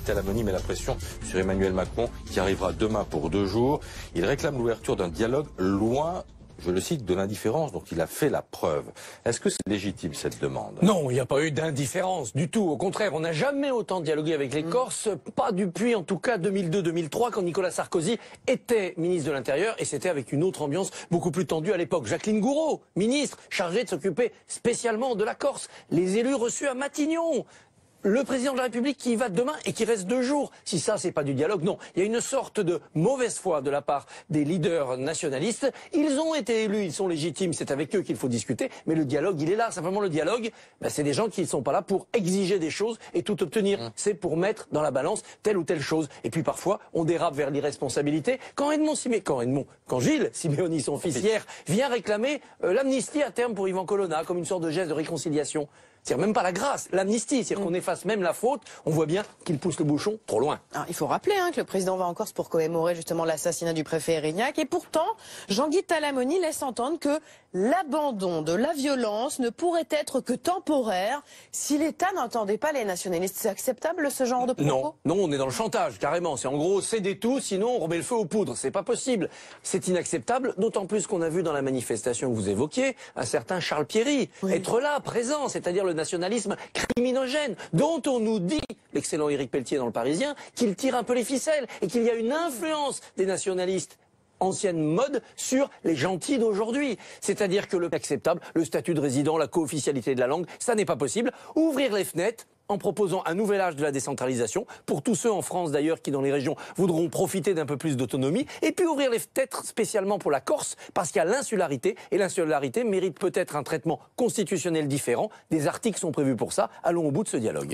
Talamoni met la pression sur Emmanuel Macron qui arrivera demain pour 2 jours. Il réclame l'ouverture d'un dialogue loin, je le cite, de l'indifférence dont il a fait la preuve. Est-ce que c'est légitime cette demande? Non, il n'y a pas eu d'indifférence du tout. Au contraire, on n'a jamais autant dialogué avec les Corses, pas depuis en tout cas 2002-2003 quand Nicolas Sarkozy était ministre de l'Intérieur et c'était avec une autre ambiance beaucoup plus tendue à l'époque. Jacqueline Gouraud, ministre chargée de s'occuper spécialement de la Corse. Les élus reçus à Matignon. Le président de la République qui y va demain et qui reste 2 jours. Si ça, c'est pas du dialogue, non. Il y a une sorte de mauvaise foi de la part des leaders nationalistes. Ils ont été élus, ils sont légitimes, c'est avec eux qu'il faut discuter. Mais le dialogue, il est là. Simplement, le dialogue, c'est des gens qui ne sont pas là pour exiger des choses et tout obtenir. C'est pour mettre dans la balance telle ou telle chose. Et puis parfois, on dérape vers l'irresponsabilité. Quand Gilles Simeoni, son fils hier, vient réclamer l'amnistie à terme pour Yvan Colonna, comme une sorte de geste de réconciliation. C'est-à-dire même pas la grâce, l'amnistie, c'est-à-dire qu'on efface même la faute, on voit bien qu'il pousse le bouchon trop loin. Alors, il faut rappeler que le président va en Corse pour commémorer justement l'assassinat du préfet Erignac et pourtant, Jean-Guy Talamoni laisse entendre que l'abandon de la violence ne pourrait être que temporaire si l'État n'entendait pas les nationalistes. C'est acceptable ce genre de propos? Non, on est dans le chantage, carrément. C'est en gros, cédez tout, sinon on remet le feu aux poudres. C'est pas possible. C'est inacceptable, d'autant plus qu'on a vu dans la manifestation que vous évoquiez, un certain Charles Pierry être là, présent, c'est-à-dire le nationalisme criminogène, dont on nous dit, l'excellent Éric Pelletier dans Le Parisien, qu'il tire un peu les ficelles et qu'il y a une influence des nationalistes ancienne mode sur les gentils d'aujourd'hui. C'est-à-dire que le acceptable, le statut de résident, la co-officialité de la langue, ça n'est pas possible. Ouvrir les fenêtres en proposant un nouvel âge de la décentralisation, pour tous ceux en France d'ailleurs qui dans les régions voudront profiter d'un peu plus d'autonomie, et puis ouvrir les fenêtres spécialement pour la Corse, parce qu'il y a l'insularité, et l'insularité mérite peut-être un traitement constitutionnel différent. Des articles sont prévus pour ça. Allons au bout de ce dialogue.